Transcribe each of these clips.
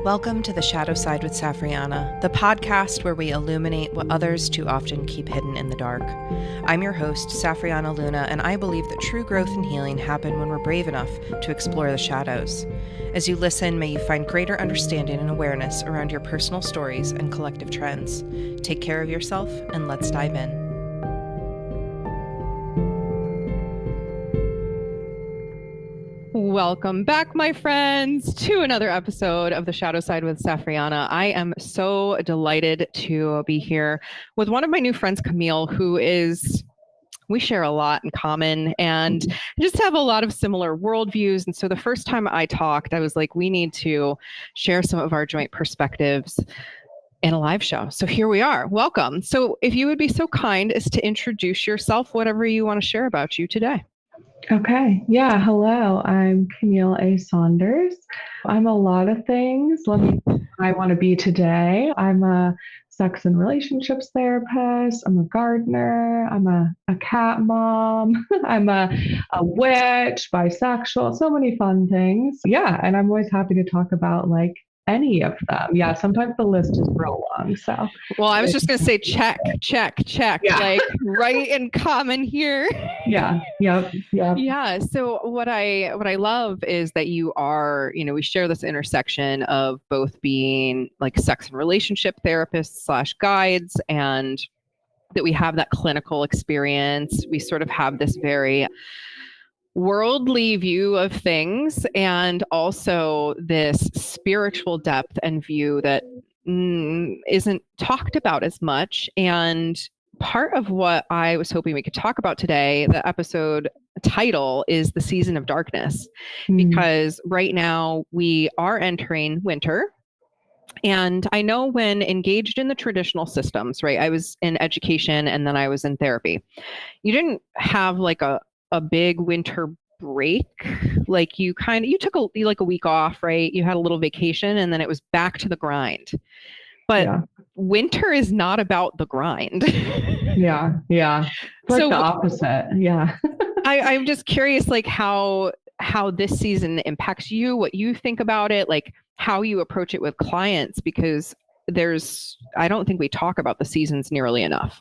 Welcome to The Shadow Side with Safriana, the podcast where we illuminate what others too often keep hidden in the dark. I'm your host, Safriana Luna, and I believe that true growth and healing happen when we're brave enough to explore the shadows. As you listen, may you find greater understanding and awareness around your personal stories and collective trends. Take care of yourself, and let's dive in. Welcome back, my friends, to another episode of The Shadow Side with Safriana. I am so delighted to be here with one of my new friends, Camille, we share a lot in common and just have a lot of similar worldviews. And so the first time I talked, I was like, we need to share some of our joint perspectives in a live show. So here we are. Welcome. So if you would be so kind as to introduce yourself, whatever you want to share about you today. Okay. Yeah. Hello. I'm Camille A. Saunders. I'm a lot of things. I want to be today. I'm a sex and relationships therapist. I'm a gardener. I'm a cat mom. I'm a witch, bisexual, so many fun things. Yeah. And I'm always happy to talk about any of them. Yeah, sometimes the list is real long. So, well, I was just going to say check. Yeah. Like right in common here. Yeah. Yep. Yeah. So what I love is that you are, we share this intersection of both being like sex and relationship therapists / guides, and that we have that clinical experience. We sort of have this very worldly view of things, and also this spiritual depth and view that isn't talked about as much. And part of what I was hoping we could talk about today, the episode title is The Season of Darkness, because right now we are entering winter. And I know when engaged in the traditional systems, right? I was in education and then I was in therapy. You didn't have like a big winter break. Like you took a week off, right? You had a little vacation and then it was back to the grind. But winter is not about the grind. Yeah. It's like the opposite. Yeah. I'm just curious, like how this season impacts you, what you think about it, like how you approach it with clients, because I don't think we talk about the seasons nearly enough.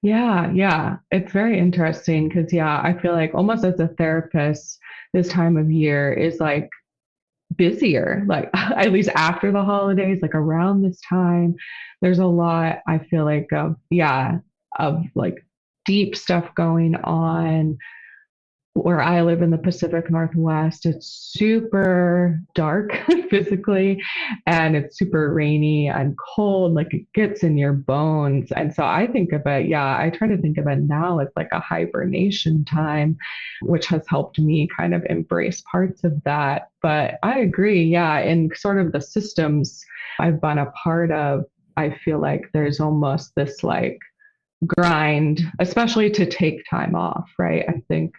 Yeah. It's very interesting because, I feel like almost as a therapist, this time of year is like busier, like at least after the holidays, like around this time, there's a lot, I feel like, of like deep stuff going on. Where I live in the Pacific Northwest, it's super dark physically, and it's super rainy and cold, like it gets in your bones. And so I think of it, I try to think of it now as like a hibernation time, which has helped me kind of embrace parts of that. But I agree, in sort of the systems I've been a part of, I feel like there's almost this like grind, especially to take time off, right? I think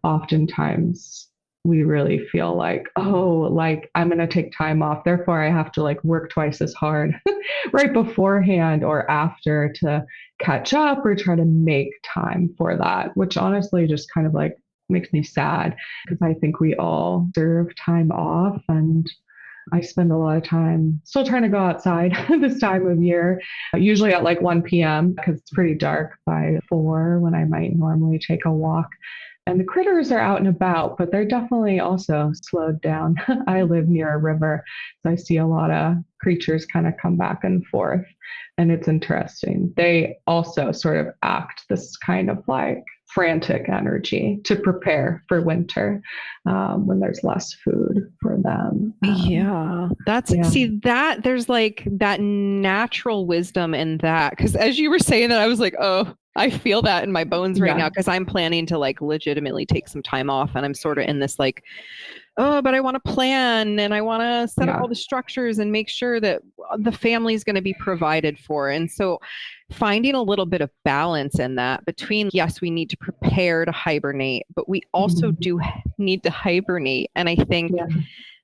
oftentimes we really feel like, I'm going to take time off. Therefore, I have to like work twice as hard right beforehand or after to catch up or try to make time for that, which honestly just kind of like makes me sad because I think we all deserve time off. And I spend a lot of time still trying to go outside this time of year, usually at like 1 p.m. because it's pretty dark by 4 when I might normally take a walk. And the critters are out and about, but they're definitely also slowed down. I live near a river, so I see a lot of creatures kind of come back and forth. And it's interesting. They also sort of act this kind of like frantic energy to prepare for winter when there's less food for them. See that there's like that natural wisdom in that. Because as you were saying that, I was like, oh, I feel that in my bones right now, because I'm planning to like legitimately take some time off, and I'm sort of in this like, oh, but I want to plan and I want to set up all the structures and make sure that the family is going to be provided for. And so finding a little bit of balance in that between, yes, we need to prepare to hibernate, but we also do need to hibernate. And I think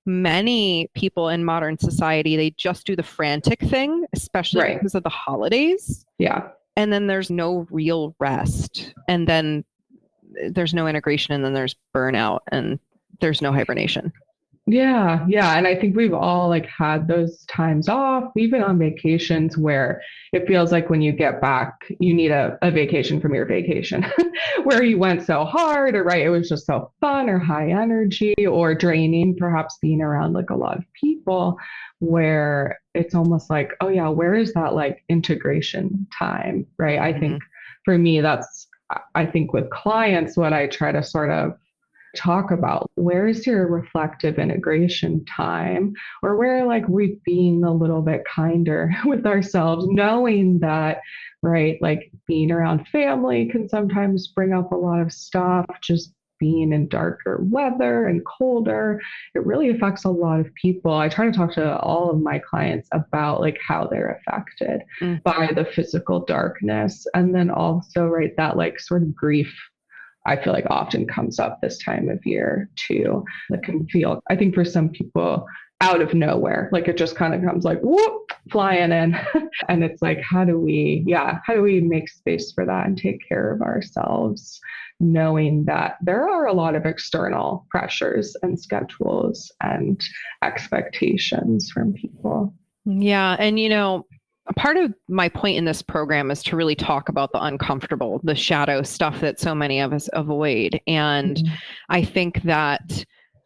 many people in modern society, they just do the frantic thing, especially because of the holidays. Yeah. And then there's no real rest. And then there's no integration, and then there's burnout, and there's no hibernation. Yeah, yeah. And I think we've all like had those times off, even on vacations where it feels like when you get back, you need a vacation from your vacation, where you went so hard, or right, it was just so fun or high energy or draining, perhaps being around like a lot of people, where it's almost like, oh yeah, where is that like integration time? Right. I Mhm. think for me, I think with clients, what I try to sort of talk about, where is your reflective integration time, or where like we're being a little bit kinder with ourselves, knowing that, right, like being around family can sometimes bring up a lot of stuff, just being in darker weather and colder, it really affects a lot of people. I try to talk to all of my clients about like how they're affected Mm. by the physical darkness, and then also, right, that like sort of grief I feel like often comes up this time of year too. That can feel, I think for some people, out of nowhere, like it just kind of comes like whoop, flying in. And it's like, how do we make space for that and take care of ourselves, knowing that there are a lot of external pressures and schedules and expectations from people. Yeah. And, a part of my point in this program is to really talk about the uncomfortable, the shadow stuff that so many of us avoid. And Mhm. I think that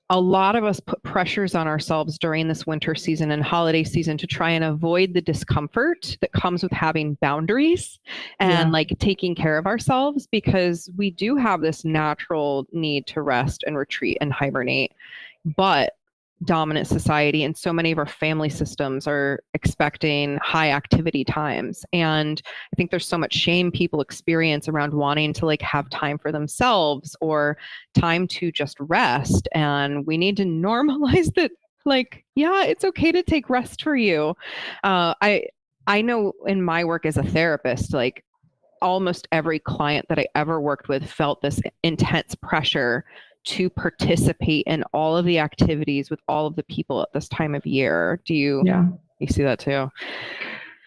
a lot of us put pressures on ourselves during this winter season and holiday season to try and avoid the discomfort that comes with having boundaries and Yeah. like taking care of ourselves, because we do have this natural need to rest and retreat and hibernate. But dominant society and so many of our family systems are expecting high activity times, and I think there's so much shame people experience around wanting to like have time for themselves or time to just rest, and we need to normalize that, like, yeah, it's okay to take rest for you. I know in my work as a therapist, like almost every client that I ever worked with felt this intense pressure to participate in all of the activities with all of the people at this time of year. Do Yeah. you see that too?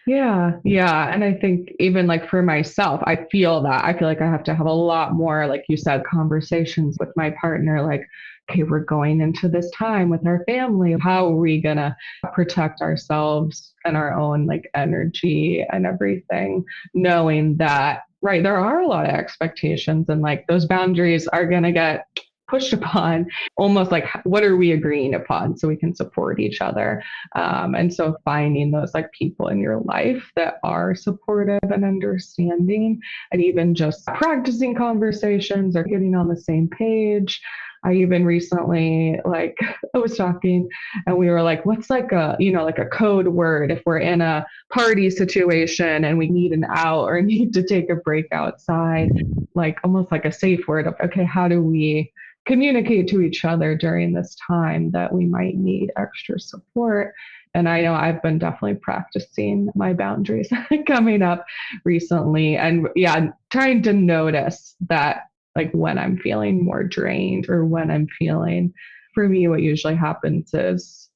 Yeah, yeah. And I think even like for myself, I feel like I have to have a lot more, like you said, conversations with my partner. Like, okay, we're going into this time with our family. How are we going to protect ourselves and our own like energy and everything, knowing that, right, there are a lot of expectations and like those boundaries are going to get pushed upon, almost like what are we agreeing upon so we can support each other. And so finding those like people in your life that are supportive and understanding, and even just practicing conversations or getting on the same page. I even recently, like, I was talking and we were like, what's like like a code word if we're in a party situation and we need an out or need to take a break outside, like almost like a safe word of, okay, how do we communicate to each other during this time that we might need extra support. And I know I've been definitely practicing my boundaries coming up recently. And yeah, trying to notice that, like when I'm feeling more drained or when I'm feeling, for me, what usually happens is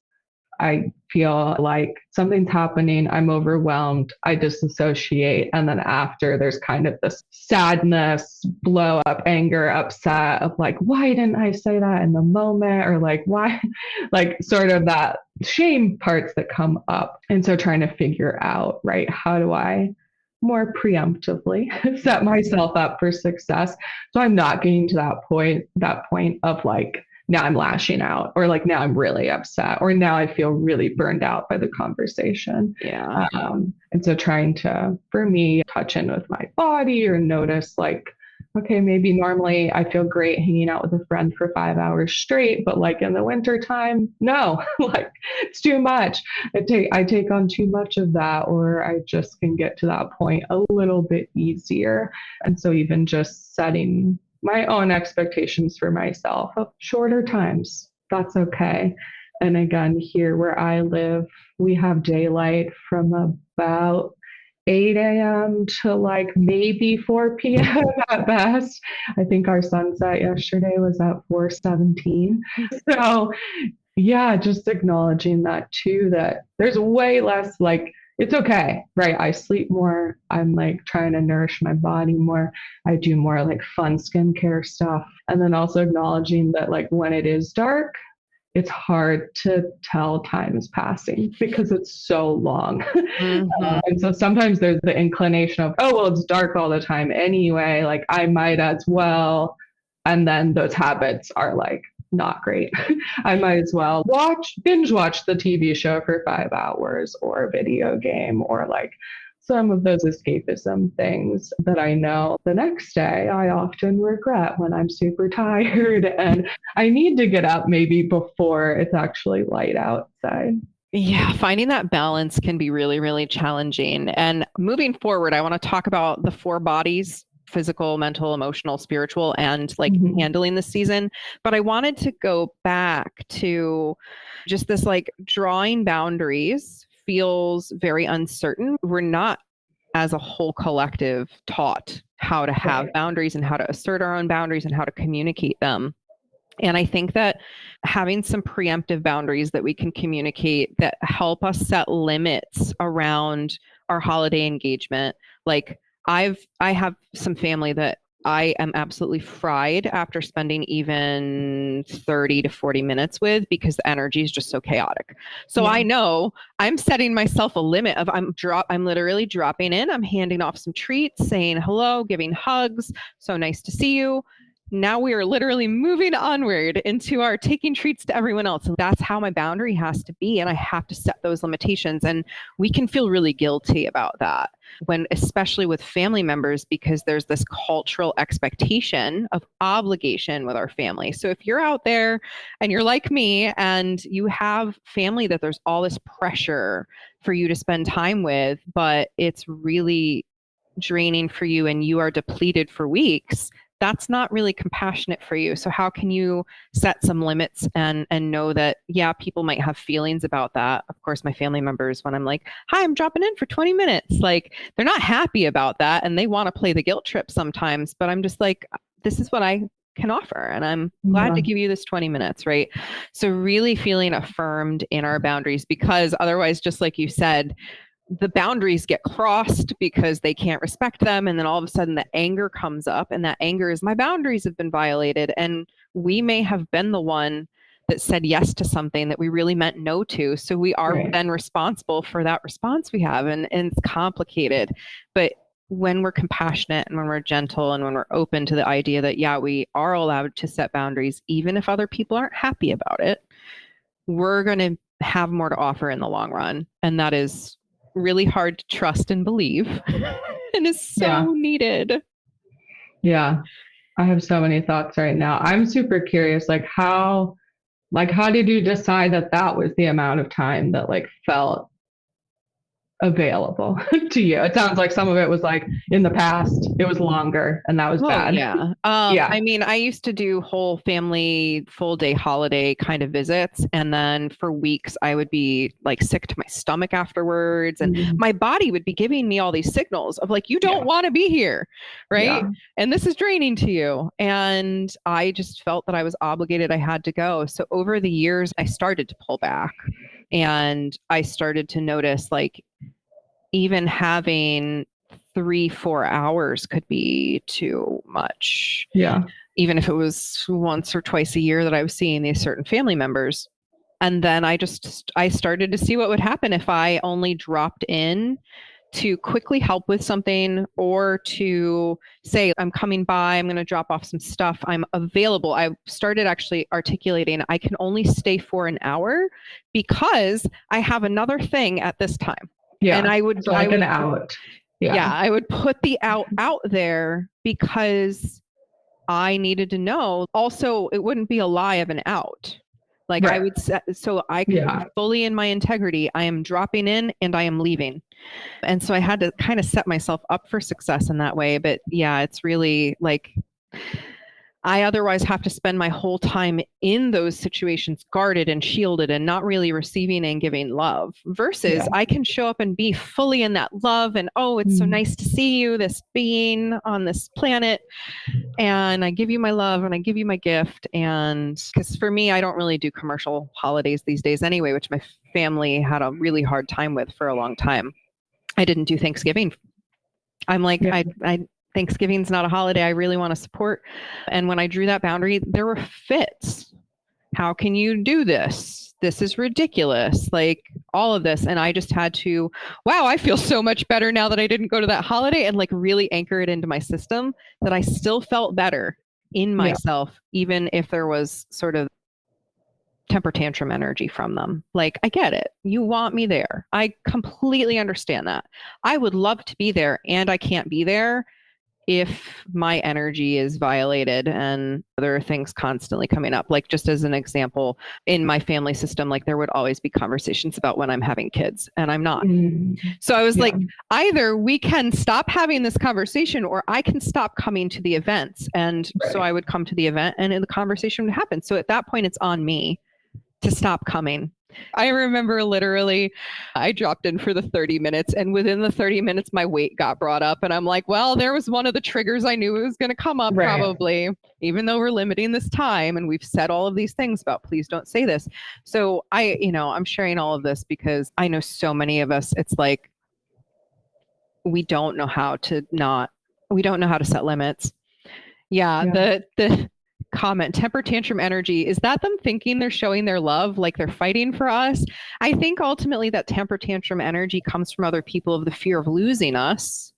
I feel like something's happening. I'm overwhelmed. I disassociate. And then after, there's kind of this sadness, blow up, anger, upset of like, why didn't I say that in the moment? Or like, why? Like, sort of that shame parts that come up. And so trying to figure out, right, how do I more preemptively set myself up for success so I'm not getting to that point of like, now I'm lashing out, or like now I'm really upset, or now I feel really burned out by the conversation. Yeah. And so trying to, for me, touch in with my body or notice like, okay, maybe normally I feel great hanging out with a friend for 5 hours straight, but like in the winter time, no, like it's too much. I take on too much of that, or I just can get to that point a little bit easier. And so even just setting my own expectations for myself of shorter times. That's okay. And again, here where I live, we have daylight from about 8 a.m. to like maybe 4 p.m. at best. I think our sunset yesterday was at 4:17. So yeah, just acknowledging that too, that there's way less like, it's okay, right? I sleep more. I'm like trying to nourish my body more. I do more like fun skincare stuff. And then also acknowledging that like when it is dark, it's hard to tell time is passing because it's so long. Mm-hmm. And so sometimes there's the inclination of, oh, well, it's dark all the time anyway. Like I might as well. And then those habits are like not great. I might as well binge watch the TV show for 5 hours or a video game or like some of those escapism things that I know the next day I often regret when I'm super tired and I need to get up maybe before it's actually light outside. Yeah, finding that balance can be really, really challenging. And moving forward, I want to talk about the 4 bodies: physical, mental, emotional, spiritual, and like handling the season. But I wanted to go back to just this like drawing boundaries feels very uncertain. We're not, as a whole collective, taught how to have boundaries and how to assert our own boundaries and how to communicate them. And I think that having some preemptive boundaries that we can communicate that help us set limits around our holiday engagement. Like I have some family that I am absolutely fried after spending even 30 to 40 minutes with because the energy is just so chaotic. So I know I'm setting myself a limit of I'm literally dropping in, I'm handing off some treats, saying hello, giving hugs. So nice to see you. Now we are literally moving onward into our taking treats to everyone else. And that's how my boundary has to be. And I have to set those limitations. And we can feel really guilty about that when, especially with family members, because there's this cultural expectation of obligation with our family. So if you're out there and you're like me and you have family that there's all this pressure for you to spend time with, but it's really draining for you and you are depleted for weeks, that's not really compassionate for you. So how can you set some limits and know that, yeah, people might have feelings about that. Of course, my family members, when I'm like, hi, I'm dropping in for 20 minutes, like they're not happy about that. And they want to play the guilt trip sometimes, but I'm just like, this is what I can offer. And I'm glad to give you this 20 minutes, right? So really feeling affirmed in our boundaries, because otherwise, just like you said, the boundaries get crossed because they can't respect them. And then all of a sudden the anger comes up, and that anger is, my boundaries have been violated. And we may have been the one that said yes to something that we really meant no to. So we are then responsible for that response we have. And it's complicated. But when we're compassionate and when we're gentle and when we're open to the idea that, yeah, we are allowed to set boundaries, even if other people aren't happy about it, we're going to have more to offer in the long run. And that is really hard to trust and believe and is so needed. Yeah. I have so many thoughts right now. I'm super curious, how did you decide that was the amount of time that felt available to you? It sounds like some of it was in the past, it was longer and that was bad. Yeah. I mean, I used to do whole family, full day holiday kind of visits. And then for weeks, I would be sick to my stomach afterwards. And my body would be giving me all these signals of you don't want to be here. Right. Yeah. And this is draining to you. And I just felt that I was obligated. I had to go. So over the years, I started to pull back, and I started to notice even having 3-4 hours could be too much. Yeah. Even if it was once or twice a year that I was seeing these certain family members. And then I started to see what would happen if I only dropped in to quickly help with something, or to say, I'm coming by, I'm going to drop off some stuff, I'm available. I started actually articulating, I can only stay for an hour because I have another thing at this time. Yeah. And I would an out. Yeah, I would put the out there because I needed to know. Also, it wouldn't be a lie of an out. I would set, so I could be fully in my integrity. I am dropping in and I am leaving. And so I had to kind of set myself up for success in that way. But yeah, it's really I otherwise have to spend my whole time in those situations guarded and shielded and not really receiving and giving love, versus I can show up and be fully in that love and, oh, it's so nice to see you, this being on this planet. And I give you my love and I give you my gift. And because for me, I don't really do commercial holidays these days anyway, which my family had a really hard time with for a long time. I didn't do Thanksgiving. I'm Thanksgiving's not a holiday I really want to support. And when I drew that boundary, there were fits how can you do this? This is ridiculous. Like all of this. And I just had to, wow, I feel so much better now that I didn't go to that holiday, and like really anchor it into my system that I still felt better in myself, even if there was sort of temper tantrum energy from them. Like, I get it. You want me there. I completely understand that. I would love to be there, and I can't be there if my energy is violated and there are things constantly coming up. Like, just as an example, in my family system, like there would always be conversations about when I'm having kids and I'm not. So I was like, either we can stop having this conversation or I can stop coming to the events. And so I would come to the event and the conversation would happen. So at that point, it's on me to stop coming. I remember literally I dropped in for the 30 minutes, and within the 30 minutes, my weight got brought up. And I'm like, well, there was one of the triggers I knew it was going to come up probably, even though we're limiting this time. And we've said all of these things about, please don't say this. So I'm sharing all of this because I know so many of us, it's like, we don't know how to set limits. The comment, temper tantrum energy, is that them thinking they're showing their love, like they're fighting for us? I think ultimately that temper tantrum energy comes from other people of the fear of losing us.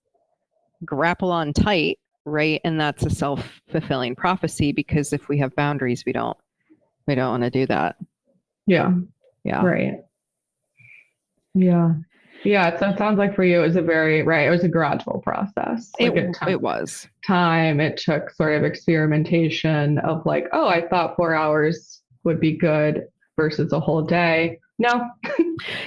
Grapple on tight, right? And that's a self-fulfilling prophecy, because if we have boundaries, we don't want to do that. Right. So it sounds like for you, it was it was a gradual process. Like it was. Time. It took sort of experimentation of like, oh, I thought 4 hours would be good versus a whole day. No.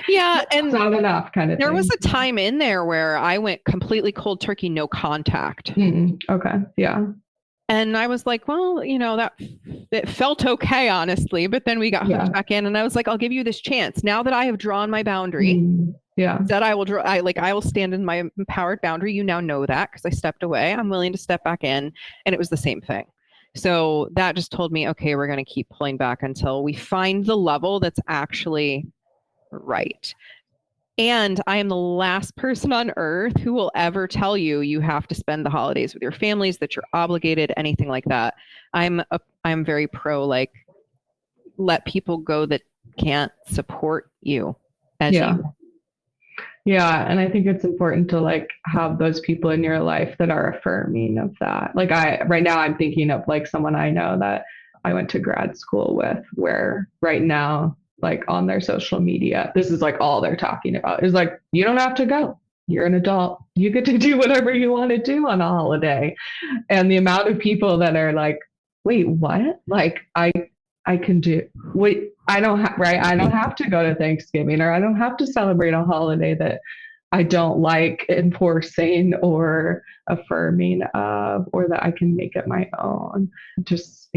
Yeah. And it's not enough kind of there thing. was a time in there where I went completely cold turkey, no contact. Okay. Yeah. And I was like, well, that it felt okay, honestly. But then we got hooked back in, and I was like, I'll give you this chance. Now that I have drawn my boundary, that I will stand in my empowered boundary. You now know that because I stepped away. I'm willing to step back in. And it was the same thing. So that just told me, okay, we're going to keep pulling back until we find the level that's actually right. And I am the last person on earth who will ever tell you you have to spend the holidays with your families, that you're obligated, anything like that. I'm very pro, like, let people go that can't support you as you. Yeah. And I think it's important to like have those people in your life that are affirming of that. Like right now I'm thinking of like someone I know that I went to grad school with, where right now, like on their social media, this is like all they're talking about is like, you don't have to go. You're an adult. You get to do whatever you want to do on a holiday. And the amount of people that are like, wait, what? Like I can do wait, I don't have to go to Thanksgiving, or I don't have to celebrate a holiday that I don't like enforcing or affirming of, or that I can make it my own. Just,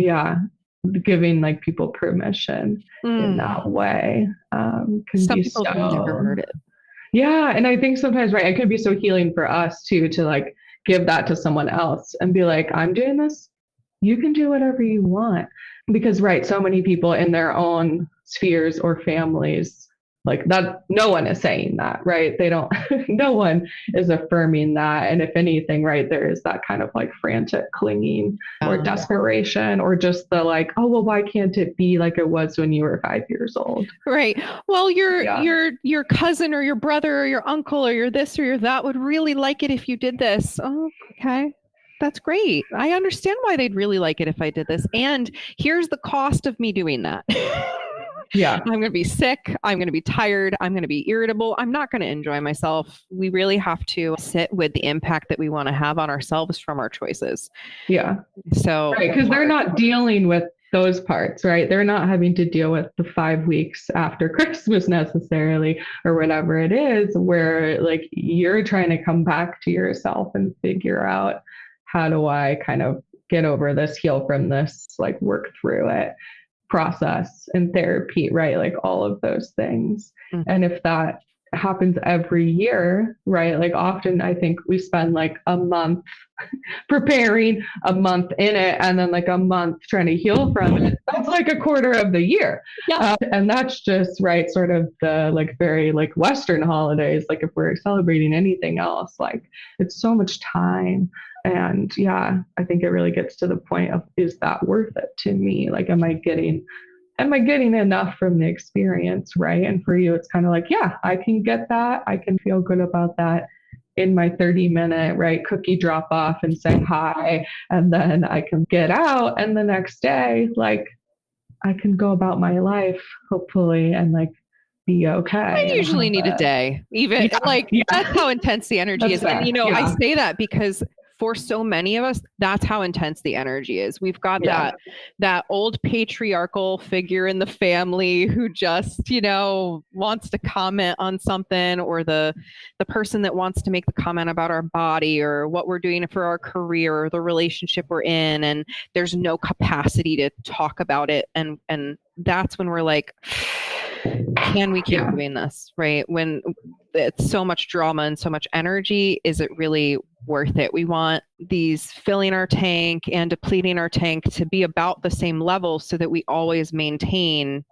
giving like people permission in that way can Some be people have never heard it. Yeah. And I think sometimes, it could be so healing for us too, to like give that to someone else and be like, I'm doing this. You can do whatever you want. Because, so many people in their own spheres or families, like that, no one is saying that, right? They don't, no one is affirming that. And if anything, there is that kind of like frantic clinging or desperation, or just the like, oh, well, why can't it be like it was when you were 5 years old? Right. Well, your cousin or your brother or your uncle or your this or your that would really like it if you did this. Oh, okay. That's great. I understand why they'd really like it if I did this. And here's the cost of me doing that. I'm going to be sick. I'm going to be tired. I'm going to be irritable. I'm not going to enjoy myself. We really have to sit with the impact that we want to have on ourselves from our choices. Yeah. So, because they're not dealing with those parts, right? They're not having to deal with the 5 weeks after Christmas necessarily, or whatever it is, where like you're trying to come back to yourself and figure out, how do I kind of get over this, heal from this, like work through it, process and therapy, right? Like all of those things. And if that happens every year, like often I think we spend like a month preparing, a month in it, and then like a month trying to heal from it. That's like a quarter of the year. And that's just sort of the like very like Western holidays. Like if we're celebrating anything else, like it's so much time. And I think it really gets to the point of, is that worth it to me? Like, am I getting am I getting enough from the experience, right? And for you, it's kind of like, yeah, I can get that. I can feel good about that in my 30-minute, right, cookie drop off and say hi. And then I can get out. And the next day, like, I can go about my life, hopefully, and like be okay. I And usually have need a day, even yeah, like yeah, that's how intense the energy that's is. And, fair. I Yeah, say that because for so many of us, that's how intense the energy is. We've got yeah, that old patriarchal figure in the family who just, wants to comment on something, or the person that wants to make the comment about our body or what we're doing for our career or the relationship we're in, and there's no capacity to talk about it. And that's when we're like, can we keep doing this, right? When it's so much drama and so much energy, is it really worth it? We want these filling our tank and depleting our tank to be about the same level so that we always maintain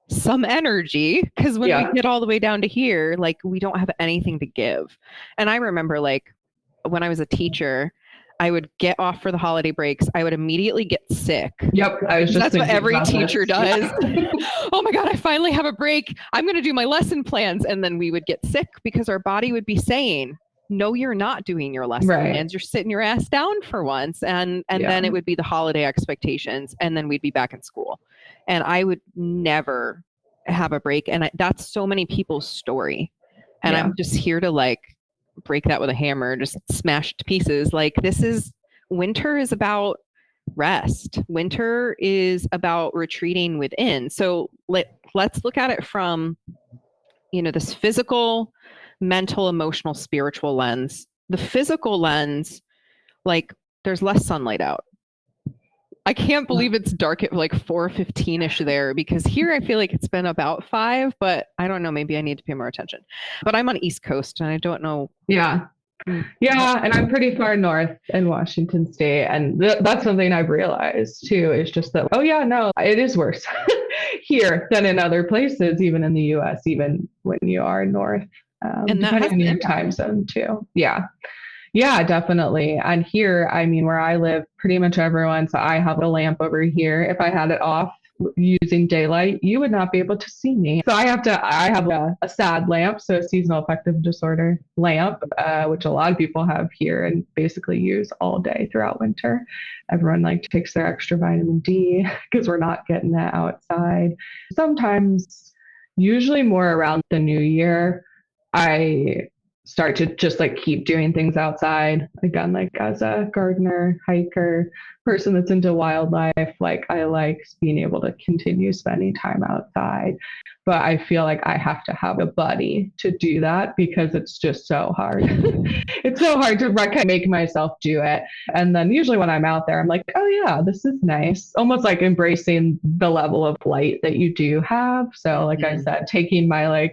some energy. Because when we get all the way down to here, like, we don't have anything to give. And I remember, like, when I was a teacher, I would get off for the holiday breaks. I would immediately get sick. Yep. I was just That's what every about teacher this. does. Oh my God, I finally have a break. I'm going to do my lesson plans. And then we would get sick because our body would be saying, no, you're not doing your lesson plans. You're sitting your ass down for once. And then it would be the holiday expectations. And then we'd be back in school. And I would never have a break. And that's so many people's story. And I'm just here to, like, break that with a hammer, just smash to pieces. Like, winter is about rest. Winter is about retreating within. So let's look at it from, this physical, mental, emotional, spiritual lens. The physical lens, like, there's less sunlight out. I can't believe it's dark at like 4:15-ish there, because here I feel like it's been about 5, but I don't know, maybe I need to pay more attention. But I'm on East Coast and I don't know. Yeah. Yeah, and I'm pretty far north in Washington State, and that's something I've realized too, is just that, oh yeah, no, it is worse here than in other places, even in the US, even when you are north, and depending on your time zone too. Yeah, definitely. And here, I mean, where I live, pretty much everyone, so I have a lamp over here. If I had it off using daylight, you would not be able to see me. So I have a SAD lamp, so a seasonal affective disorder lamp, which a lot of people have here and basically use all day throughout winter. Everyone takes their extra vitamin D because we're not getting that outside. Sometimes, usually more around the new year, I start to just keep doing things outside again, as a gardener, hiker, person that's into wildlife. I like being able to continue spending time outside, but I feel like I have to have a buddy to do that because it's just so hard. It's so hard to make myself do it. And then usually when I'm out there, I'm like, oh yeah, this is nice. Almost like embracing the level of light that you do have. So I said, taking my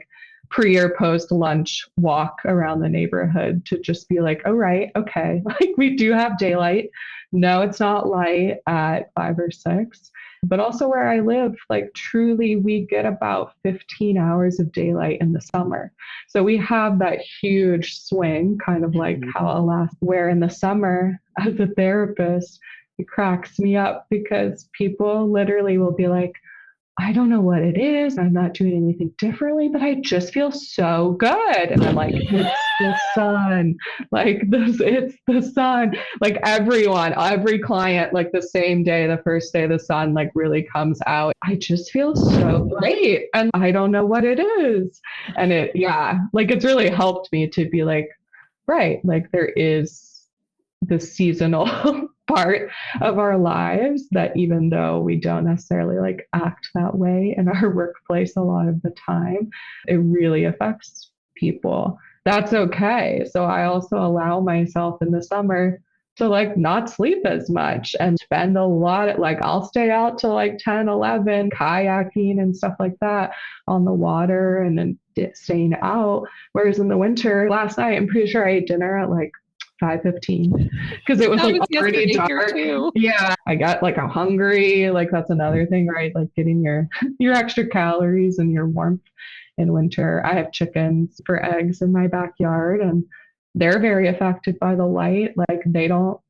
pre or post lunch walk around the neighborhood to just be like, oh, right, okay, we do have daylight. No, it's not light at 5 or 6, but also where I live, truly we get about 15 hours of daylight in the summer. So we have that huge swing, kind of like how Alaska, where in the summer, as a therapist, it cracks me up because people literally will be like, I don't know what it is. I'm not doing anything differently, but I just feel so good. And I'm like, it's the sun. It's the sun. Every client, the same day, the first day the sun really comes out. I just feel so great. And I don't know what it is. And it's really helped me to be right, there is the seasonal part of our lives that even though we don't necessarily act that way in our workplace a lot of the time, it really affects people. That's okay. So I also allow myself in the summer to not sleep as much and spend a lot of, I'll stay out till 10, 11, kayaking and stuff like that on the water and then staying out. Whereas in the winter, last night, I'm pretty sure I ate dinner at 5:15 because it was already dark. Yeah, I got I'm hungry. That's another thing, right? Getting your extra calories and your warmth in winter. I have chickens for eggs in my backyard, and they're very affected by the light. They don't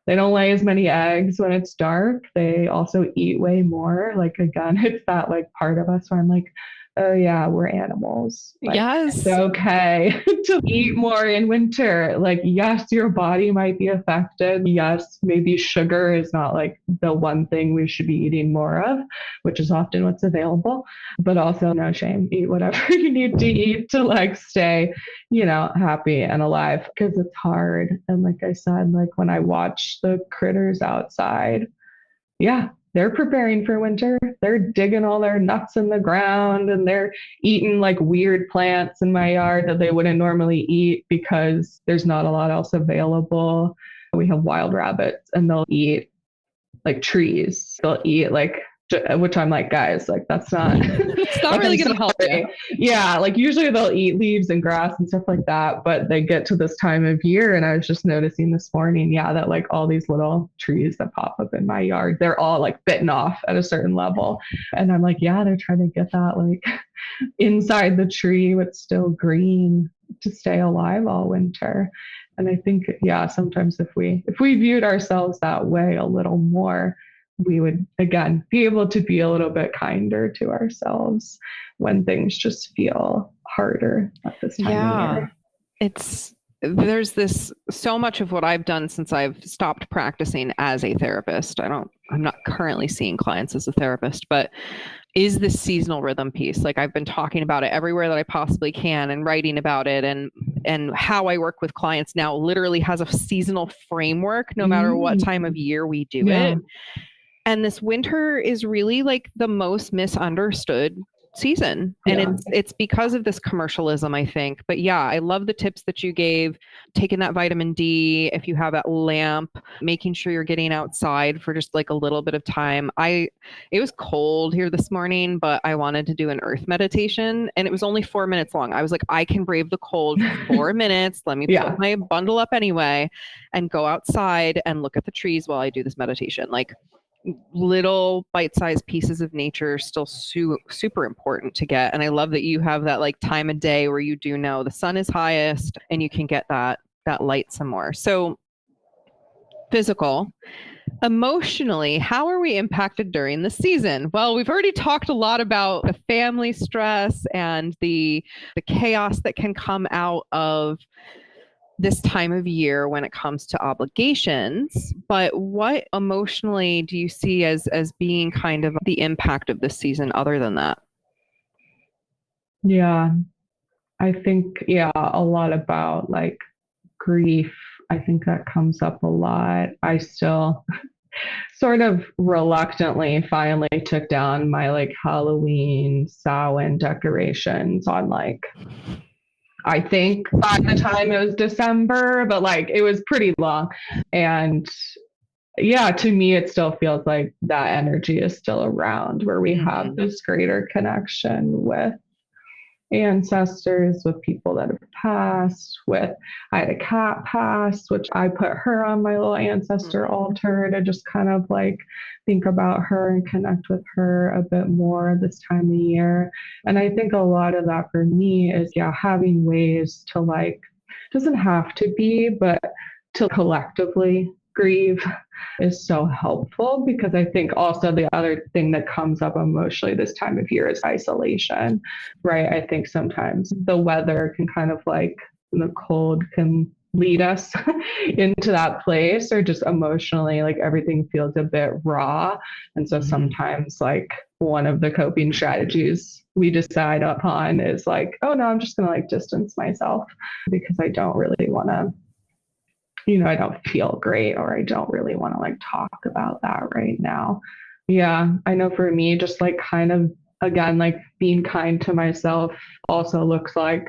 They don't lay as many eggs when it's dark. They also eat way more. Like, again, it's that like part of us where I'm like, oh yeah, we're animals. Like, Yes. it's okay to eat more in winter. Like, yes, your body might be affected. Yes, maybe sugar is not like the one thing we should be eating more of, which is often what's available. But also, no shame, eat whatever you need to eat to like stay, happy and alive, because it's hard. And like I said, like when I watch the critters outside, yeah, they're preparing for winter. They're digging all their nuts in the ground and they're eating like weird plants in my yard that they wouldn't normally eat because there's not a lot else available. We have wild rabbits and they'll eat like trees. They'll eat like, which I'm like, guys, like that's not, it's not really going to help you. Yeah, like usually they'll eat leaves and grass and stuff like that, but they get to this time of year, and I was just noticing this morning, that like all these little trees that pop up in my yard, they're all like bitten off at a certain level, and I'm like, yeah, they're trying to get that like inside the tree what's still green to stay alive all winter. And I think, sometimes if we viewed ourselves that way a little more, we would, again, be able to be a little bit kinder to ourselves when things just feel harder at this time of year. There's this, so much of what I've done since I've stopped practicing as a therapist. I'm not currently seeing clients as a therapist, but is this seasonal rhythm piece. Like I've been talking about it everywhere that I possibly can and writing about it, and how I work with clients now literally has a seasonal framework no matter what time of year we do it. And this winter is really like the most misunderstood season. And it's because of this commercialism, I think. But yeah, I love the tips that you gave, taking that vitamin D, if you have that lamp, making sure you're getting outside for just like a little bit of time. It was cold here this morning, but I wanted to do an earth meditation and it was only 4 minutes long. I was like, I can brave the cold for 4 minutes. Let me put my bundle up anyway and go outside and look at the trees while I do this meditation. Like, little bite-sized pieces of nature are still super important to get. And I love that you have that like time of day where you do know the sun is highest and you can get that light some more. So physical, emotionally, how are we impacted during the season? Well, we've already talked a lot about the family stress and the chaos that can come out of this time of year when it comes to obligations, but what emotionally do you see as being kind of the impact of this season other than that? Yeah, I think, a lot about like grief. I think that comes up a lot. I still sort of reluctantly finally took down my like Halloween Samhain decorations on like, I think by the time it was December, but like it was pretty long. And to me, it still feels like that energy is still around where we have this greater connection with ancestors, with people that have passed, I had a cat pass, which I put her on my little ancestor altar to just kind of like think about her and connect with her a bit more this time of year. And I think a lot of that for me is, having ways to like, doesn't have to be, but to collectively grieve is so helpful, because I think also the other thing that comes up emotionally this time of year is isolation, right? I think sometimes the weather can kind of like, the cold can lead us into that place, or just emotionally, like everything feels a bit raw. And so sometimes like one of the coping strategies we decide upon is like, oh no, I'm just going to like distance myself because I don't really want to, I don't feel great, or I don't really want to like talk about that right now. Yeah, I know for me, just like kind of, again, like being kind to myself also looks like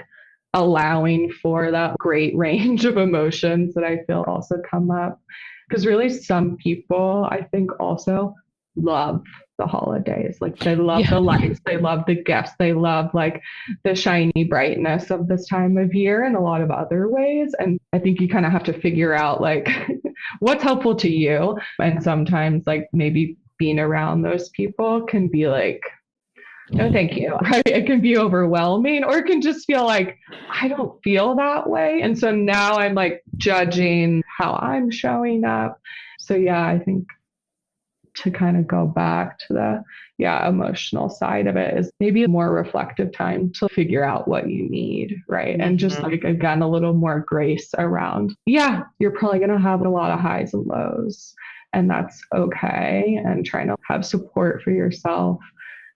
allowing for that great range of emotions that I feel also come up. Because really some people, I think, also love the holidays. Like they love the lights, they love the gifts, they love like the shiny brightness of this time of year in a lot of other ways. And I think you kind of have to figure out like what's helpful to you. And sometimes like maybe being around those people can be like, no, thank you. Right? It can be overwhelming, or it can just feel like I don't feel that way. And so now I'm like judging how I'm showing up. So yeah, I think to kind of go back to the emotional side of it is maybe a more reflective time to figure out what you need, right? Mm-hmm. And just like, again, a little more grace around, you're probably going to have a lot of highs and lows, and that's okay. And trying to have support for yourself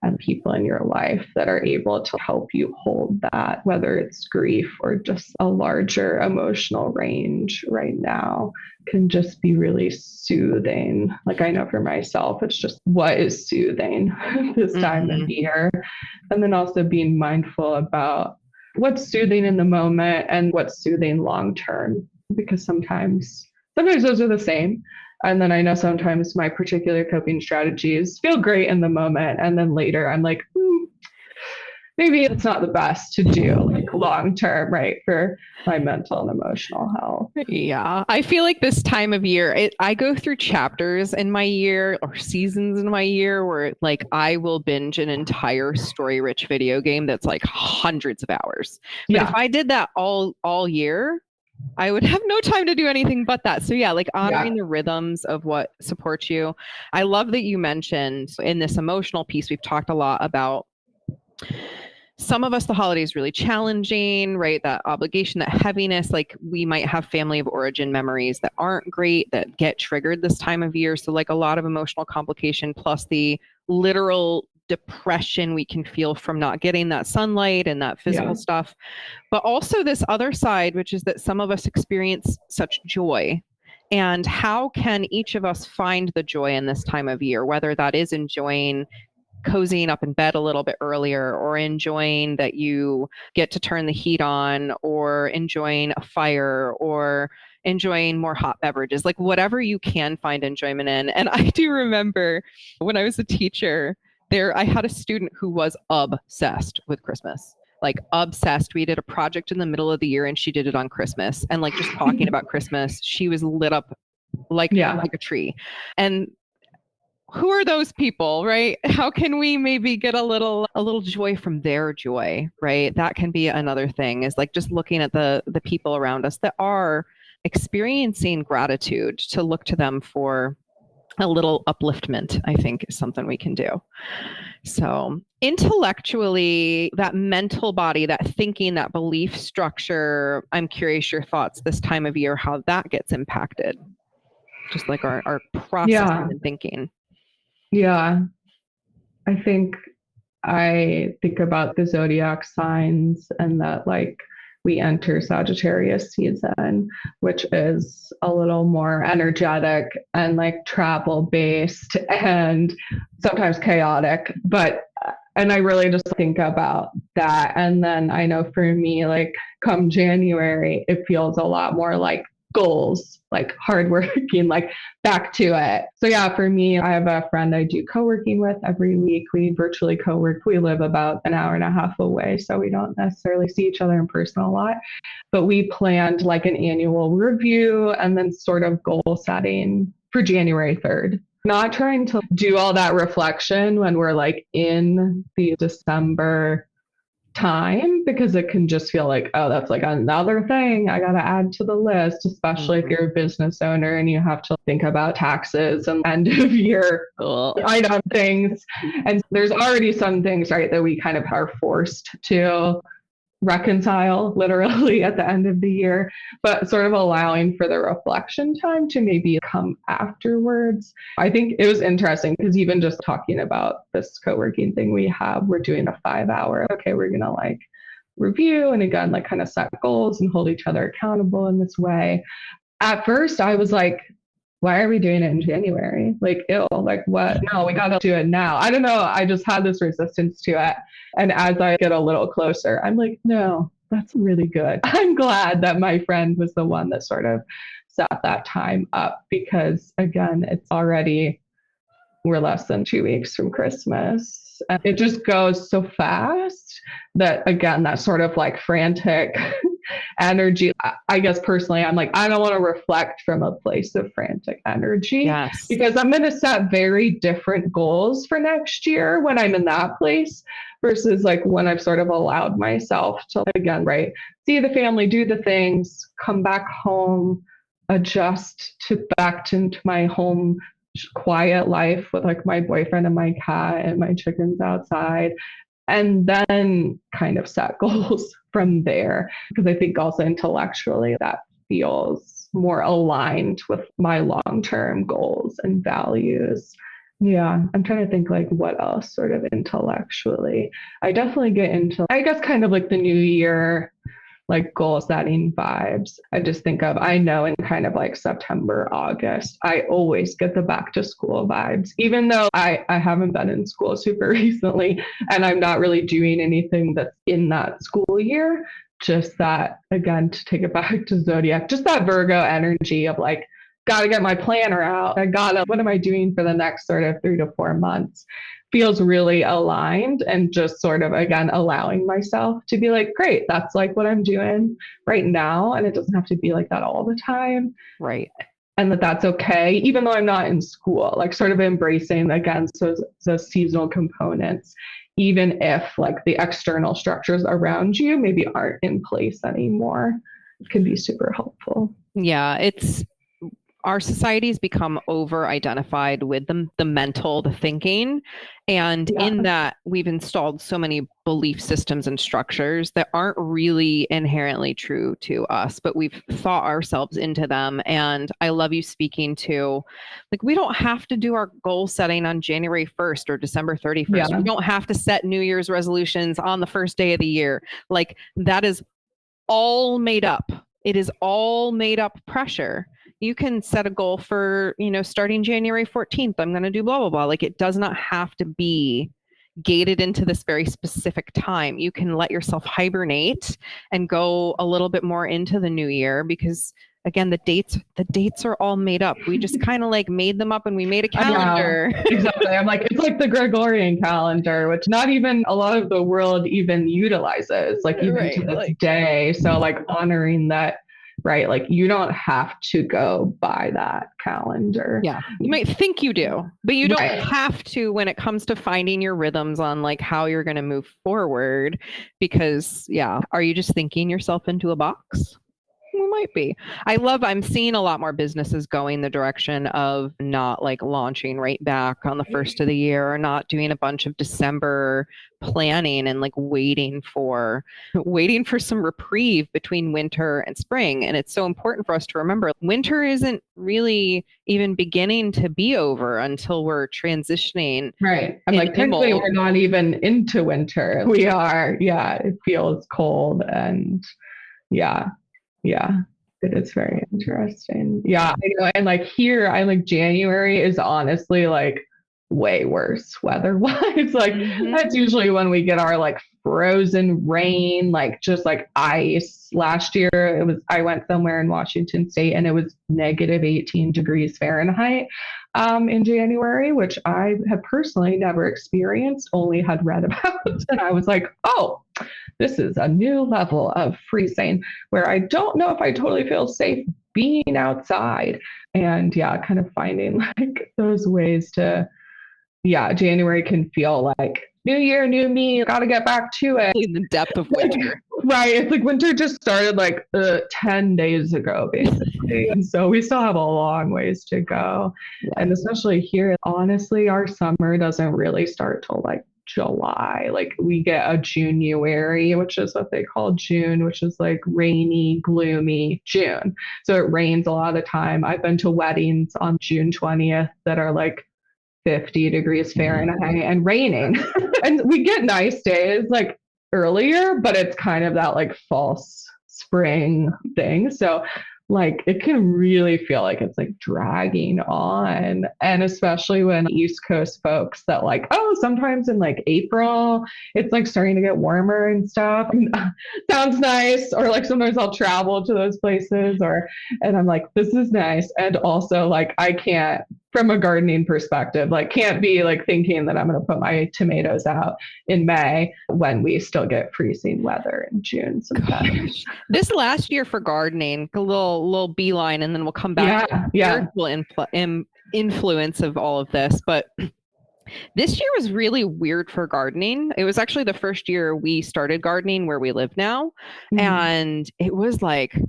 and people in your life that are able to help you hold that, whether it's grief or just a larger emotional range right now, can just be really soothing. Like I know for myself, it's just what is soothing this time of year. And then also being mindful about what's soothing in the moment and what's soothing long term, because sometimes those are the same. And then I know sometimes my particular coping strategies feel great in the moment. And then later I'm like, maybe it's not the best to do like long term, right, for my mental and emotional health. Yeah. I feel like this time of year, I go through chapters in my year or seasons in my year where like I will binge an entire story-rich video game that's like hundreds of hours. But if I did that all year, I would have no time to do anything but that. So yeah, like honoring the rhythms of what supports you. I love that you mentioned in this emotional piece, we've talked a lot about some of us, the holiday is really challenging, right? That obligation, that heaviness, like we might have family of origin memories that aren't great, that get triggered this time of year. So like a lot of emotional complication plus the literal depression we can feel from not getting that sunlight and that physical stuff. But also this other side, which is that some of us experience such joy. And how can each of us find the joy in this time of year, whether that is enjoying cozying up in bed a little bit earlier, or enjoying that you get to turn the heat on, or enjoying a fire, or enjoying more hot beverages, like whatever you can find enjoyment in. And I do remember when I was a teacher there, I had a student who was obsessed with Christmas. Like obsessed. We did a project in the middle of the year and she did it on Christmas. And like just talking about Christmas, she was lit up like a tree. And who are those people, right? How can we maybe get a little joy from their joy, right? That can be another thing, is like just looking at the people around us that are experiencing gratitude, to look to them for a little upliftment, I think is something we can do. So intellectually, that mental body, that thinking, that belief structure, I'm curious your thoughts this time of year, how that gets impacted, just like our processing and thinking. Yeah, I think about the zodiac signs and that like we enter Sagittarius season, which is a little more energetic and like travel based and sometimes chaotic. And I really just think about that. And then I know for me, like come January, it feels a lot more like goals, like hardworking, like back to it. So yeah, for me, I have a friend I do co-working with every week. We virtually co-work. We live about an hour and a half away, so we don't necessarily see each other in person a lot. But we planned like an annual review and then sort of goal setting for January 3rd. Not trying to do all that reflection when we're like in the December time, because it can just feel like, oh, that's like another thing I got to add to the list, especially if you're a business owner and you have to think about taxes and end of year item things. And there's already some things, right, that we kind of are forced to reconcile literally at the end of the year, but sort of allowing for the reflection time to maybe come afterwards. I think it was interesting because even just talking about this co-working thing we're doing a 5-hour, we're going to like review and again, like kind of set goals and hold each other accountable in this way. At first I was like, why are we doing it in January? Like, ew, like what? No, we got to do it now. I don't know. I just had this resistance to it. And as I get a little closer, I'm like, no, that's really good. I'm glad that my friend was the one that sort of set that time up, because again, we're less than 2 weeks from Christmas. And it just goes so fast that, again, that sort of like frantic energy. I guess personally, I'm like, I don't want to reflect from a place of frantic energy, because I'm going to set very different goals for next year when I'm in that place versus like when I've sort of allowed myself to, again, right, see the family, do the things, come back home, adjust to back to my home quiet life with like my boyfriend and my cat and my chickens outside, and then kind of set goals from there. Because I think also intellectually that feels more aligned with my long-term goals and values. Yeah, I'm trying to think like what else sort of intellectually. I definitely get into, I guess, kind of like the new year, like goal setting vibes. I just think of, I know in kind of like September, August, I always get the back to school vibes, even though I haven't been in school super recently and I'm not really doing anything that's in that school year. Just that, again, to take it back to Zodiac, just that Virgo energy of like, gotta get my planner out. What am I doing for the next sort of 3 to 4 months? Feels really aligned, and just sort of, again, allowing myself to be like, great, that's like what I'm doing right now. And it doesn't have to be like that all the time. Right. And that's okay, even though I'm not in school, like sort of embracing, again, so the seasonal components, even if like the external structures around you maybe aren't in place anymore, it can be super helpful. Yeah, our society's become over identified with the mental, the thinking. And in that, we've installed so many belief systems and structures that aren't really inherently true to us, but we've thought ourselves into them. And I love you speaking to, like, we don't have to do our goal setting on January 1st or December 31st. We don't have to set New Year's resolutions on the first day of the year. Like, that is all made up. It is all made up pressure. You can set a goal for, starting January 14th, I'm going to do blah, blah, blah. Like, it does not have to be gated into this very specific time. You can let yourself hibernate and go a little bit more into the new year, because again, the dates are all made up. We just kind of like made them up and we made a calendar. Yeah, exactly. I'm like, it's like the Gregorian calendar, which not even a lot of the world even utilizes, like even to this day. So like honoring that, right? Like you don't have to go by that calendar. Yeah. You might think you do, but you don't have to when it comes to finding your rhythms on like how you're going to move forward, because are you just thinking yourself into a box? We might be. I'm seeing a lot more businesses going the direction of not like launching right back on the first of the year, or not doing a bunch of December planning and like waiting for some reprieve between winter and spring. And it's so important for us to remember winter isn't really even beginning to be over until we're transitioning. Right. I'm like, technically we're not even into winter. We are. Yeah. It feels cold and yeah, it is very interesting. Yeah, I know. And like here, I like January is honestly like way worse weather-wise. Like that's usually when we get our like frozen rain, like just like ice. Last year, I went somewhere in Washington State and it was negative 18 degrees Fahrenheit in January, which I have personally never experienced, only had read about. And I was like, oh, this is a new level of freezing where I don't know if I totally feel safe being outside. And kind of finding like those ways to, January can feel like new year, new me, got to get back to it. In the depth of winter. Right. It's like winter just started like 10 days ago, basically. And so we still have a long ways to go. And especially here, honestly, our summer doesn't really start till like July. Like we get a January, which is what they call June, which is like rainy, gloomy June. So it rains a lot of the time. I've been to weddings on June 20th that are like 50 degrees Fahrenheit and raining. And we get nice days like earlier, but it's kind of that like false spring thing. So like it can really feel like it's like dragging on. And especially when East Coast folks that like, oh, sometimes in like April, it's like starting to get warmer and stuff. Sounds nice. Or like sometimes I'll travel to those places and I'm like, this is nice. And also like I can't, from a gardening perspective, like can't be like thinking that I'm going to put my tomatoes out in May when we still get freezing weather in June sometimes. This last year for gardening, a little beeline, and then we'll come back to the spiritual influence of all of this. But this year was really weird for gardening. It was actually the first year we started gardening where we live now. And it was like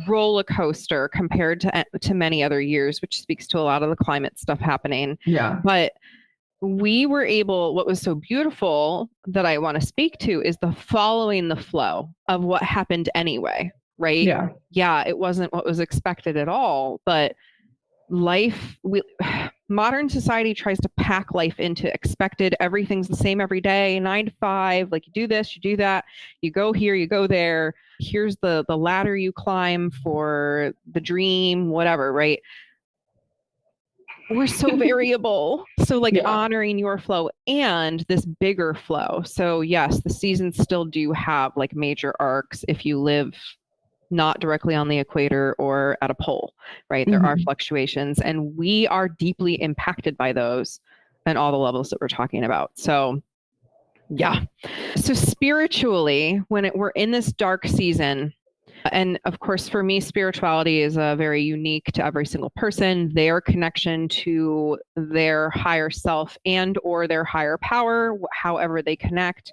roller coaster compared to many other years, which speaks to a lot of the climate stuff happening. Yeah. But we were able, what was so beautiful that I want to speak to is the following the flow of what happened anyway, right? Yeah. Yeah, it wasn't what was expected at all, but modern society tries to pack life into expected, everything's the same every day, 9 to 5, like you do this, you do that, you go here, you go there, here's the ladder you climb for the dream, whatever, right? We're so variable. So like honoring your flow and this bigger flow. So yes, the seasons still do have like major arcs if you live not directly on the equator or at a pole, right? There are fluctuations, and we are deeply impacted by those and all the levels that we're talking about. So yeah. So spiritually, when we're in this dark season, and of course, for me, spirituality is very unique to every single person, their connection to their higher self and or their higher power, however they connect.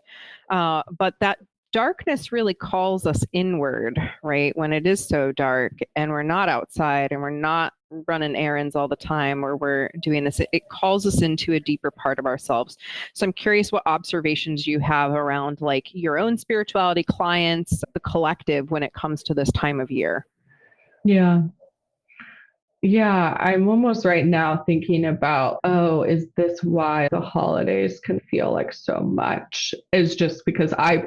But that darkness really calls us inward, right? When it is so dark and we're not outside and we're not running errands all the time or we're doing this, it calls us into a deeper part of ourselves. So I'm curious what observations you have around like your own spirituality, clients, the collective when it comes to this time of year. Yeah. Yeah, I'm almost right now thinking about, is this why the holidays can feel like so much? Is just because I've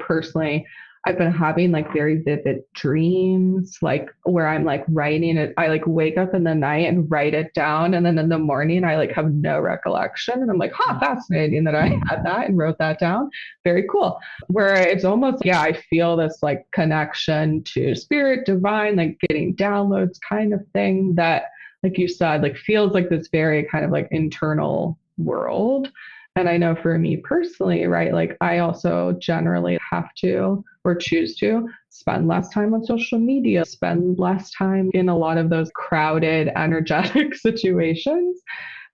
been having like very vivid dreams, like where I'm like writing it. I like wake up in the night and write it down. And then in the morning, I like have no recollection. And I'm like, fascinating that I had that and wrote that down. Very cool. Where it's almost, I feel this like connection to spirit, divine, like getting downloads kind of thing that, like you said, like feels like this very kind of like internal world. And I know for me personally, right, like I also generally have to or choose to spend less time on social media, spend less time in a lot of those crowded, energetic situations.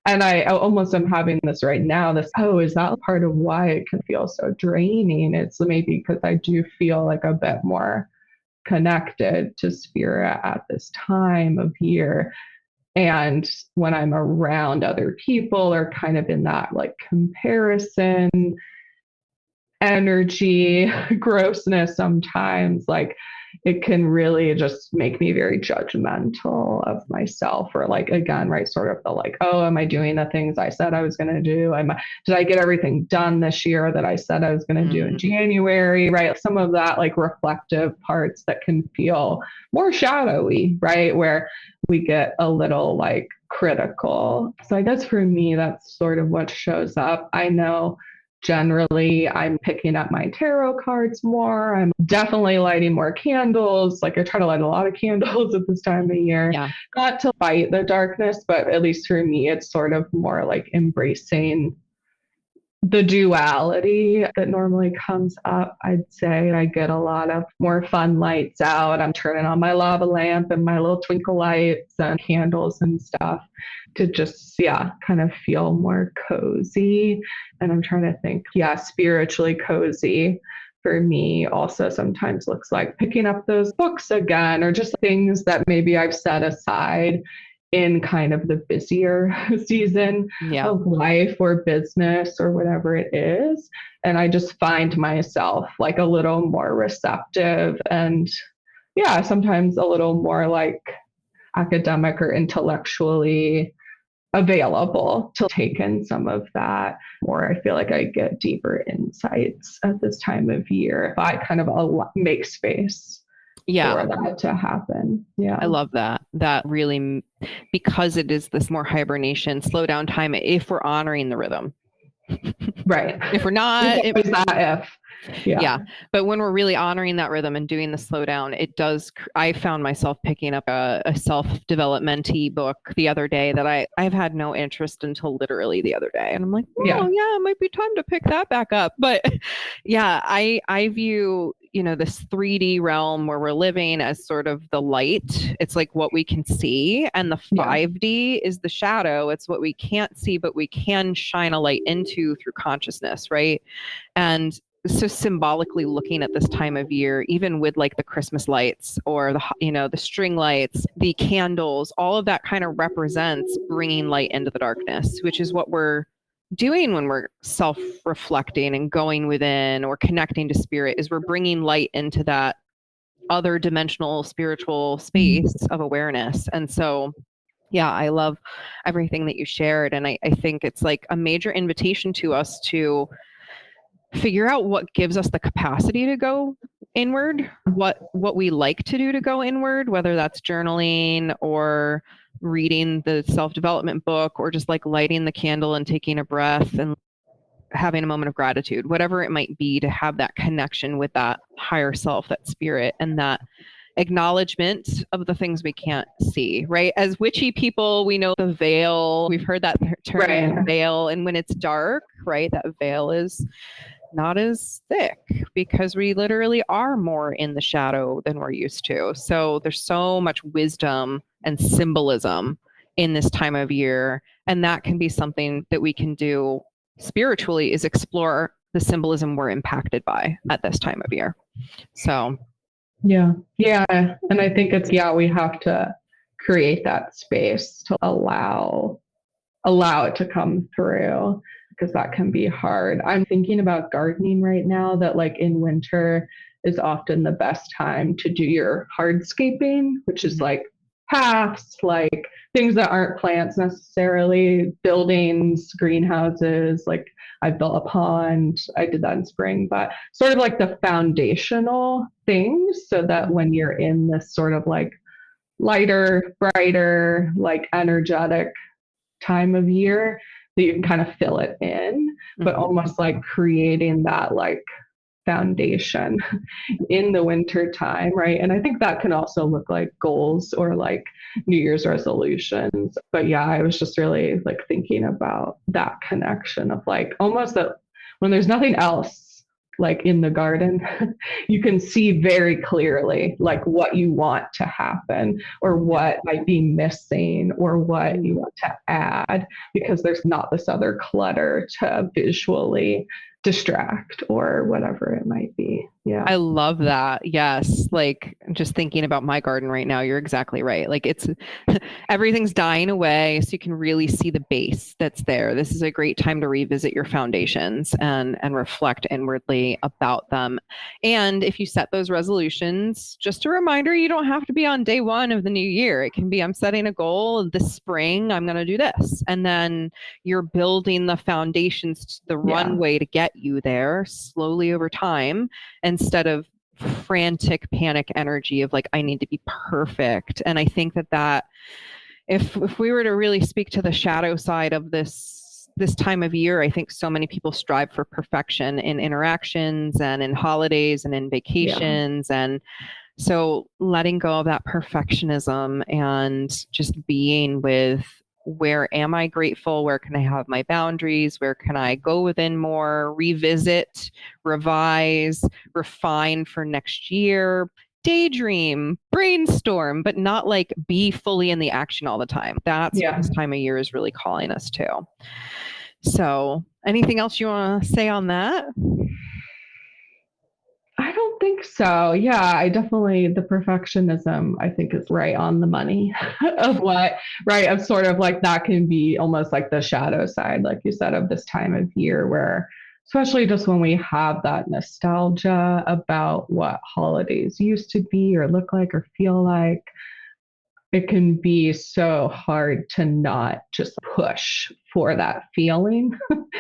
And I almost am having this right now, is that part of why it can feel so draining? It's maybe because I do feel like a bit more connected to spirit at this time of year. And when I'm around other people or kind of in that like comparison, energy, grossness, sometimes like it can really just make me very judgmental of myself, or like, again, right, sort of the like, am I doing the things I said I was going to do? Did I get everything done this year that I said I was going to do in January, right? Some of that like reflective parts that can feel more shadowy, right? Where we get a little like critical. So I guess for me, that's sort of what shows up. I know generally I'm picking up my tarot cards more. I'm definitely lighting more candles. Like I try to light a lot of candles at this time of year. Yeah. Not to fight the darkness, but at least for me, it's sort of more like embracing the duality that normally comes up. I'd say I get a lot of more fun lights out. I'm turning on my lava lamp and my little twinkle lights and candles and stuff to just, kind of feel more cozy. And I'm trying to think, spiritually cozy for me also sometimes looks like picking up those books again, or just things that maybe I've set aside in kind of the busier season of life or business or whatever it is. And I just find myself like a little more receptive and sometimes a little more like academic or intellectually available to take in some of that. Or I feel like I get deeper insights at this time of year if I kind of make space for that to happen. Yeah. I love that. That really, because it is this more hibernation, slow down time, if we're honoring the rhythm. Right. If we're not, Yeah. But when we're really honoring that rhythm and doing the slowdown, it does. I found myself picking up a self-development-y book the other day that I've had no interest until literally the other day. And I'm like, it might be time to pick that back up. But I view, this 3D realm where we're living as sort of the light. It's like what we can see. And the 5D is the shadow. It's what we can't see, but we can shine a light into through consciousness, right? And so symbolically looking at this time of year, even with like the Christmas lights or the string lights, the candles, all of that kind of represents bringing light into the darkness, which is what we're doing when we're self-reflecting and going within or connecting to spirit, is we're bringing light into that other dimensional spiritual space of awareness. And so, yeah, I love everything that you shared. And I think it's like a major invitation to us to figure out what gives us the capacity to go inward, what we like to do to go inward, whether that's journaling or reading the self-development book or just like lighting the candle and taking a breath and having a moment of gratitude, whatever it might be, to have that connection with that higher self, that spirit, and that acknowledgement of the things we can't see, right? As witchy people, we know the veil. We've heard that term, Right. veil. And when it's dark, right, that veil is not as thick because we literally are more in the shadow than we're used to. So there's so much wisdom and symbolism in this time of year. And that can be something that we can do spiritually, is explore the symbolism we're impacted by at this time of year. So yeah. And I think we have to create that space to allow it to come through, because that can be hard. I'm thinking about gardening right now, that like in winter is often the best time to do your hardscaping, which is like paths, like things that aren't plants necessarily, buildings, greenhouses. Like I built a pond, I did that in spring, but sort of like the foundational things, so that when you're in this sort of like lighter, brighter, like energetic time of year, that you can kind of fill it in, but almost like creating that like foundation in the winter time, right? And I think that can also look like goals or like New Year's resolutions. But yeah, I was just really like thinking about that connection of like almost that when there's nothing else like in the garden, you can see very clearly like what you want to happen or what might be missing or what you want to add, because there's not this other clutter to visually distract or whatever it might be. Yeah. I love that. Yes. Like just thinking about my garden right now, you're exactly right. Like it's everything's dying away. So you can really see the base that's there. This is a great time to revisit your foundations and reflect inwardly about them. And if you set those resolutions, just a reminder, you don't have to be on day one of the new year. It can be, I'm setting a goal this spring, I'm going to do this. And then you're building the foundations, the runway to get you there slowly over time, instead of frantic panic energy of like, I need to be perfect. And I think that if we were to really speak to the shadow side of this time of year, I think so many people strive for perfection in interactions and in holidays and in vacations. And so letting go of that perfectionism and just being with, where am I grateful? Where can I have my boundaries? Where can I go within more, revisit, revise, refine for next year, daydream, brainstorm, but not like be fully in the action all the time. That's what this time of year is really calling us to. So anything else you want to say on that? I don't think so. Yeah, I definitely, the perfectionism, I think, is right on the money of of sort of like that can be almost like the shadow side, like you said, of this time of year, where especially just when we have that nostalgia about what holidays used to be or look like or feel like, it can be so hard to not just push for that feeling.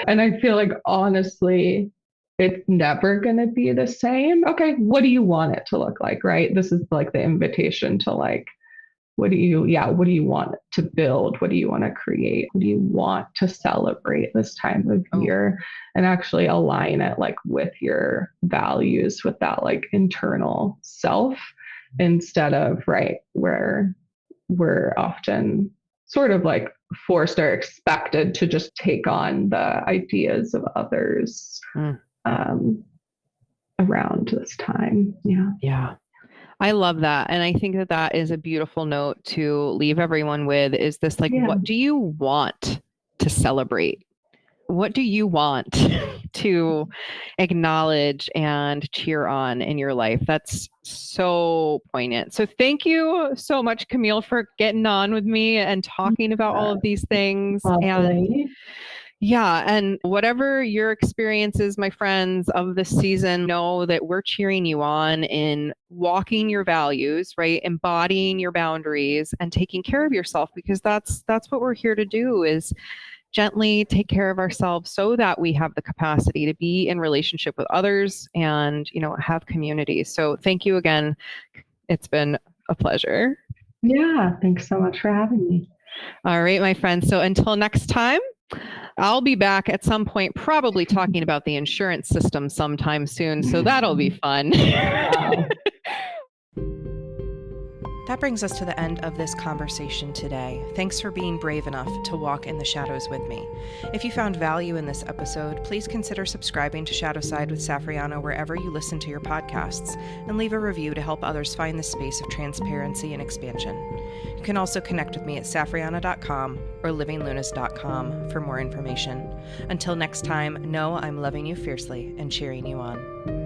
And I feel like honestly, it's never going to be the same. Okay, what do you want it to look like, right? This is like the invitation to like, what do you want to build? What do you want to create? What do you want to celebrate this time of year? And actually align it like with your values, with that like internal self, instead of where we're often sort of like forced or expected to just take on the ideas of others around this time. Yeah. I love that. And I think that is a beautiful note to leave everyone with, is this like, what do you want to celebrate what do you want to acknowledge and cheer on in your life? That's so poignant. So thank you so much, Camille, for getting on with me and talking about all of these things. Lovely. And whatever your experiences, my friends, of this season, know that we're cheering you on in walking your values, right? Embodying your boundaries and taking care of yourself, because that's what we're here to do, is gently take care of ourselves so that we have the capacity to be in relationship with others and, have community. So thank you again. It's been a pleasure. Yeah. Thanks so much for having me. All right, my friends. So until next time, I'll be back at some point, probably talking about the insurance system sometime soon. So that'll be fun. Wow. That brings us to the end of this conversation today. Thanks for being brave enough to walk in the shadows with me. If you found value in this episode, please consider subscribing to Shadowside with Safriana wherever you listen to your podcasts, and leave a review to help others find this space of transparency and expansion. You can also connect with me at safriana.com or livinglunas.com for more information. Until next time, know I'm loving you fiercely and cheering you on.